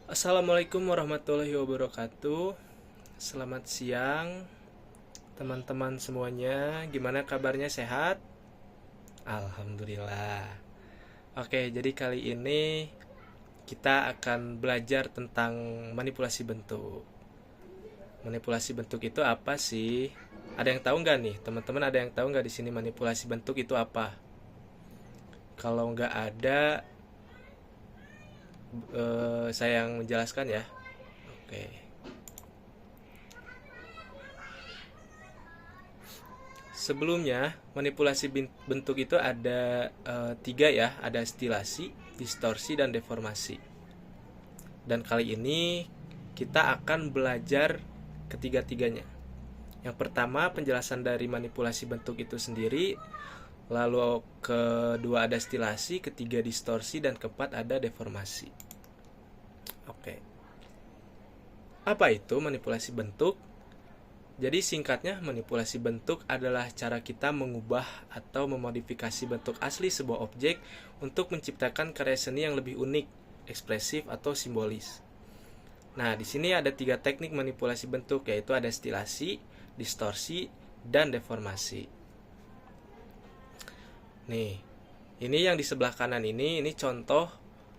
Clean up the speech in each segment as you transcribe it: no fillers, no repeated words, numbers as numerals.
Assalamualaikum warahmatullahi wabarakatuh. Selamat siang teman-teman semuanya. Gimana kabarnya, sehat? Alhamdulillah. Oke, jadi kali ini kita akan belajar tentang manipulasi bentuk. Manipulasi bentuk itu apa sih? Ada yang tahu nggak nih? Teman-teman ada yang tahu nggak di sini manipulasi bentuk itu apa? Kalau nggak ada, saya yang menjelaskan ya. Oke. Sebelumnya, manipulasi bentuk itu ada tiga ya, ada stilasi, distorsi, dan deformasi. Dan kali ini kita akan belajar ketiga-tiganya. Yang pertama, penjelasan dari manipulasi bentuk itu sendiri, lalu kedua ada stilasi, ketiga distorsi, dan keempat ada deformasi. Oke. Apa itu manipulasi bentuk? Jadi singkatnya, manipulasi bentuk adalah cara kita mengubah atau memodifikasi bentuk asli sebuah objek untuk menciptakan karya seni yang lebih unik, ekspresif, atau simbolis. Nah, di sini ada tiga teknik manipulasi bentuk, yaitu ada stilasi, distorsi, dan deformasi. Nih, ini yang di sebelah kanan ini contoh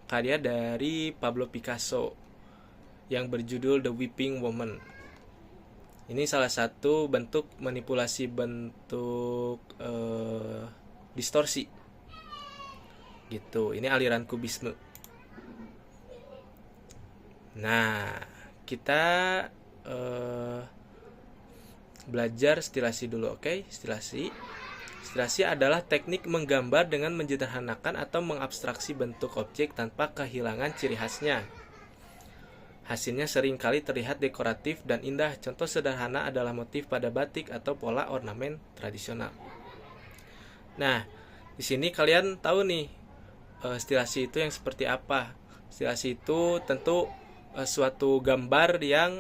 karya dari Pablo Picasso yang berjudul The Weeping Woman. Ini salah satu bentuk manipulasi bentuk distorsi. Gitu. Ini aliran kubisme. Nah, kita belajar stilasi dulu, oke? Stilasi. Stilasi adalah teknik menggambar dengan menyederhanakan atau mengabstraksi bentuk objek tanpa kehilangan ciri khasnya. Hasilnya seringkali terlihat dekoratif dan indah. Contoh sederhana adalah motif pada batik atau pola ornamen tradisional. Nah, di sini kalian tahu nih stilasi itu yang seperti apa. Stilasi itu tentu suatu gambar yang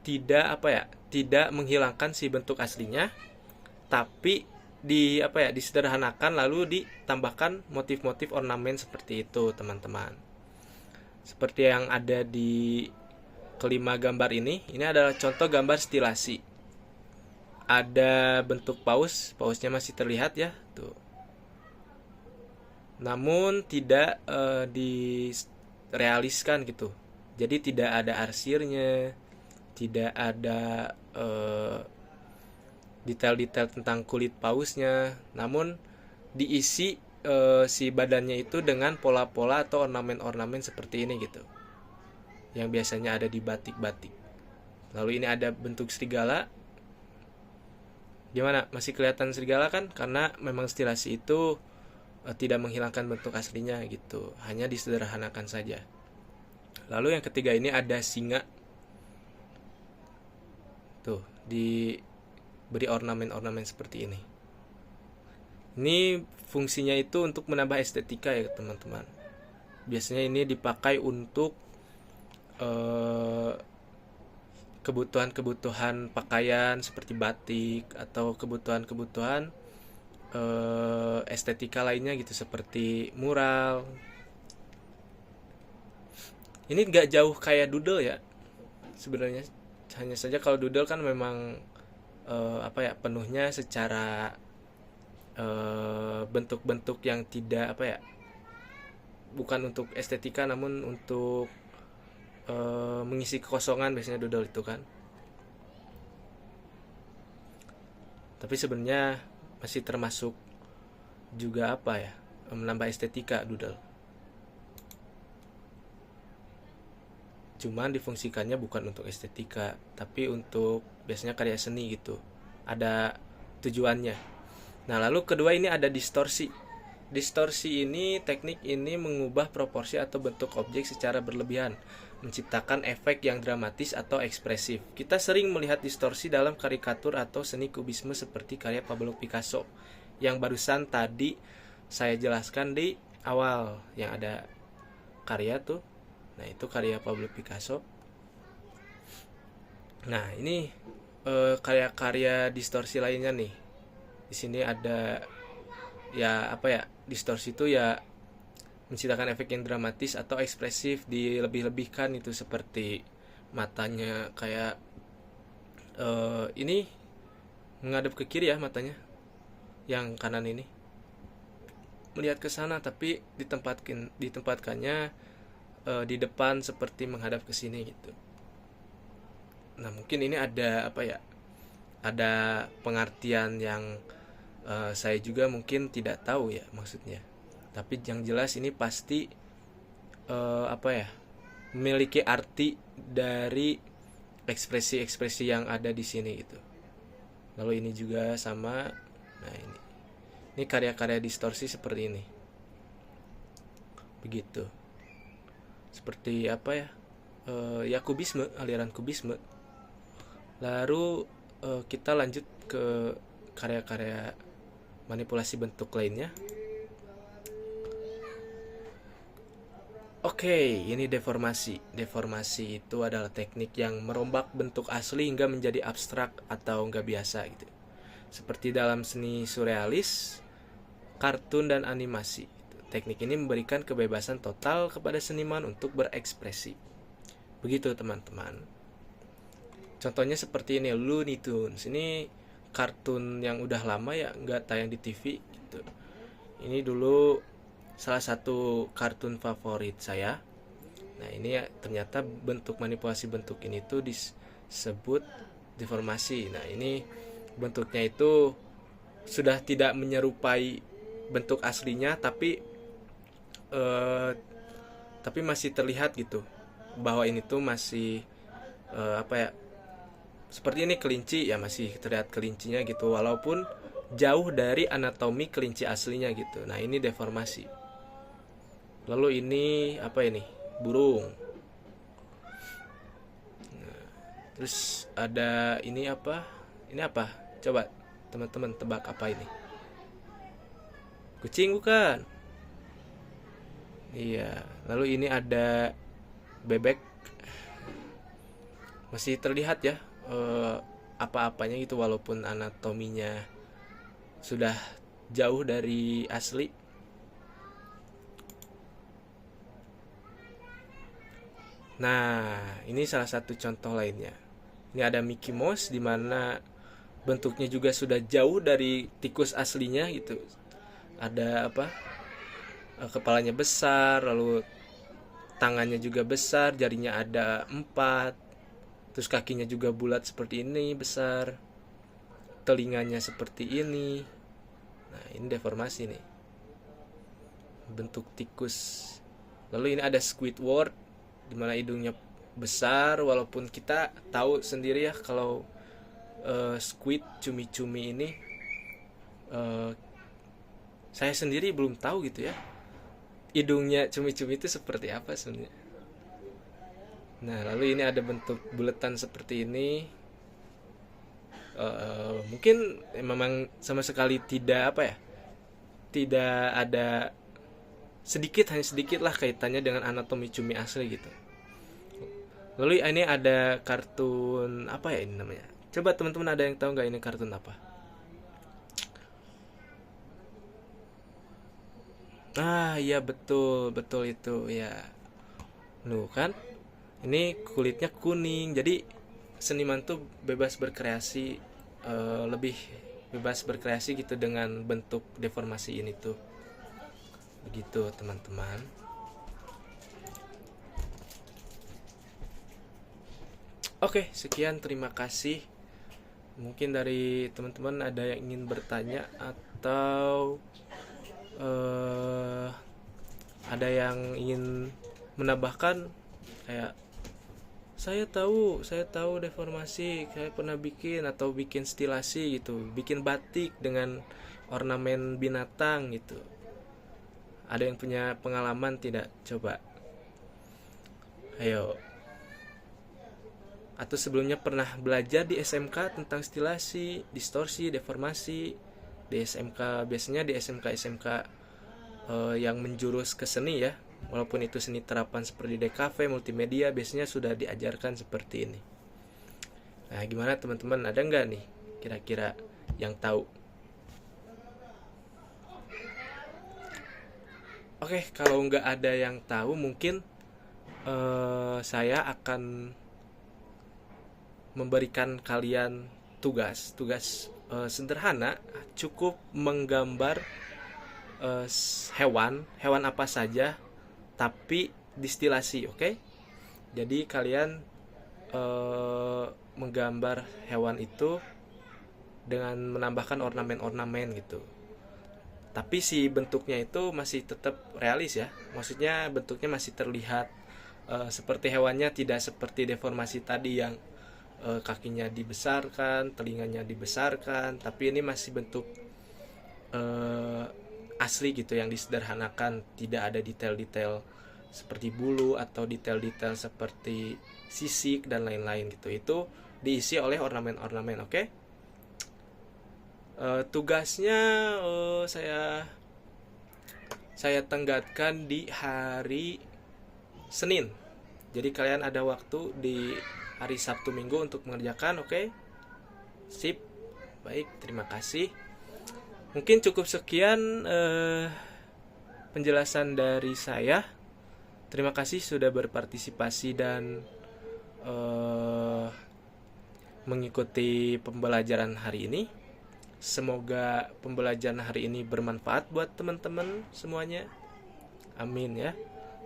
tidak menghilangkan si bentuk aslinya, tapi disederhanakan lalu ditambahkan motif-motif ornamen seperti itu, teman-teman. Seperti yang ada di kelima gambar ini adalah contoh gambar stilasi. Ada bentuk pausnya masih terlihat ya, tuh. Namun tidak direaliskan gitu. Jadi tidak ada arsirnya, tidak ada detail-detail tentang kulit pausnya, namun diisi si badannya itu dengan pola-pola atau ornamen-ornamen seperti ini gitu, yang biasanya ada di batik-batik. Lalu ini ada bentuk serigala. Gimana? Masih kelihatan serigala kan? Karena memang stilasi itu tidak menghilangkan bentuk aslinya gitu, hanya disederhanakan saja. Lalu yang ketiga ini ada singa. Tuh, diberi ornamen-ornamen seperti ini. Ini fungsinya itu untuk menambah estetika ya teman-teman. Biasanya ini dipakai untuk kebutuhan-kebutuhan pakaian seperti batik, atau kebutuhan-kebutuhan estetika lainnya gitu, seperti mural. Ini gak jauh kayak doodle ya sebenarnya. Hanya saja kalau doodle kan memang penuhnya secara bentuk-bentuk yang tidak bukan untuk estetika, namun untuk mengisi kekosongan, biasanya doodle itu kan. Tapi sebenarnya masih termasuk juga menambah estetika doodle. Cuman difungsikannya bukan untuk estetika, tapi untuk biasanya karya seni gitu. Ada tujuannya. Nah, lalu kedua ini ada distorsi. Distorsi ini, teknik ini mengubah proporsi atau bentuk objek secara berlebihan, menciptakan efek yang dramatis atau ekspresif. Kita sering melihat distorsi dalam karikatur atau seni kubisme seperti karya Pablo Picasso yang barusan tadi saya jelaskan di awal, yang ada karya tuh. Nah, itu karya Pablo Picasso. Nah, ini karya-karya distorsi lainnya nih. Di sini ada distorsi itu ya menciptakan efek yang dramatis atau ekspresif, dilebih-lebihkan itu, seperti matanya kayak ini menghadap ke kiri ya, matanya yang kanan ini melihat ke sana, tapi ditempatkannya di depan seperti menghadap ke sini gitu. Nah, mungkin ini ada apa ya? Ada pengertian yang saya juga mungkin tidak tahu ya maksudnya. Tapi yang jelas ini pasti apa ya? Memiliki arti dari ekspresi-ekspresi yang ada di sini gitu. Lalu ini juga sama. Nah, ini karya-karya distorsi seperti ini. Begitu. Seperti apa ya? Ya kubisme, aliran kubisme. Lalu kita lanjut ke karya-karya manipulasi bentuk lainnya. Oke, ini deformasi. Deformasi itu adalah teknik yang merombak bentuk asli hingga menjadi abstrak atau nggak biasa gitu. Seperti dalam seni surrealis, kartun, dan animasi. Teknik ini memberikan kebebasan total kepada seniman untuk berekspresi. Begitu teman-teman. Contohnya seperti ini, Looney Tunes. Ini kartun yang udah lama ya, nggak tayang di TV gitu. Ini dulu salah satu kartun favorit saya. Nah, ini ya, ternyata bentuk manipulasi bentuk ini tuh disebut deformasi. Nah, ini bentuknya itu sudah tidak menyerupai bentuk aslinya, tapi masih terlihat gitu bahwa ini tuh masih apa ya, seperti ini kelinci ya, masih terlihat kelincinya gitu, walaupun jauh dari anatomi kelinci aslinya gitu. Nah, ini deformasi. Lalu ini apa ini? Burung. Nah, terus ada ini apa? Ini apa? Coba teman-teman tebak apa ini? Kucing bukan? Iya. Lalu ini ada bebek. Masih terlihat ya apa-apanya gitu, walaupun anatominya sudah jauh dari asli. Nah, ini salah satu contoh lainnya. Ini ada Mickey Mouse, di mana bentuknya juga sudah jauh dari tikus aslinya gitu. Ada apa? Kepalanya besar, lalu tangannya juga besar, jarinya ada 4, terus kakinya juga bulat seperti ini, besar, telinganya seperti ini. Nah, ini deformasi nih, bentuk tikus. Lalu ini ada Squidward, dimana hidungnya besar, walaupun kita tahu sendiri ya kalau squid, cumi-cumi ini saya sendiri belum tahu gitu ya, hidungnya cumi-cumi itu seperti apa sebenarnya. Nah, lalu ini ada bentuk buletan seperti ini. Mungkin memang sama sekali tidak apa ya, tidak ada hanya sedikit lah kaitannya dengan anatomi cumi asli gitu. Lalu ini ada kartun apa ya ini namanya? Coba teman-teman ada yang tahu nggak ini kartun apa? Ah, iya betul, betul itu ya. Nuh kan? Ini kulitnya kuning. Jadi seniman tuh bebas berkreasi, lebih bebas berkreasi gitu dengan bentuk deformasi ini tuh. Begitu teman-teman. Oke, sekian, terima kasih. Mungkin dari teman-teman ada yang ingin bertanya atau ada yang ingin menambahkan, kayak saya tahu deformasi, saya pernah bikin atau bikin stilasi gitu, bikin batik dengan ornamen binatang gitu. Ada yang punya pengalaman tidak? Coba. Ayo. Atau sebelumnya pernah belajar di SMK tentang stilasi, distorsi, deformasi. Di SMK, biasanya di SMK yang menjurus ke seni ya, walaupun itu seni terapan seperti DKV, multimedia, biasanya sudah diajarkan seperti ini. Nah, gimana teman-teman, ada nggak nih kira-kira yang tahu? Oke, kalau nggak ada yang tahu mungkin saya akan memberikan kalian tugas sederhana, cukup menggambar hewan apa saja, tapi distilasi, oke? Jadi kalian menggambar hewan itu dengan menambahkan ornamen-ornamen gitu. Tapi si bentuknya itu masih tetap realis ya. Maksudnya bentuknya masih terlihat seperti hewannya, tidak seperti deformasi tadi yang kakinya dibesarkan, telinganya dibesarkan. Tapi ini masih bentuk asli gitu, yang disederhanakan, tidak ada detail-detail seperti bulu atau detail-detail seperti sisik dan lain-lain gitu. Itu diisi oleh ornamen-ornamen, oke? Tugasnya saya tenggatkan di hari Senin. Jadi kalian ada waktu di hari Sabtu Minggu untuk mengerjakan, oke? Sip. Baik, terima kasih. Mungkin cukup sekian penjelasan dari saya. Terima kasih sudah berpartisipasi dan mengikuti pembelajaran hari ini. Semoga pembelajaran hari ini bermanfaat buat teman-teman semuanya. Amin ya.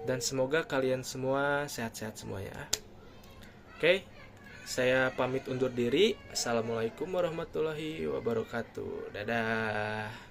Dan semoga kalian semua sehat-sehat semuanya. Oke, saya pamit undur diri. Assalamualaikum warahmatullahi wabarakatuh. Dadah.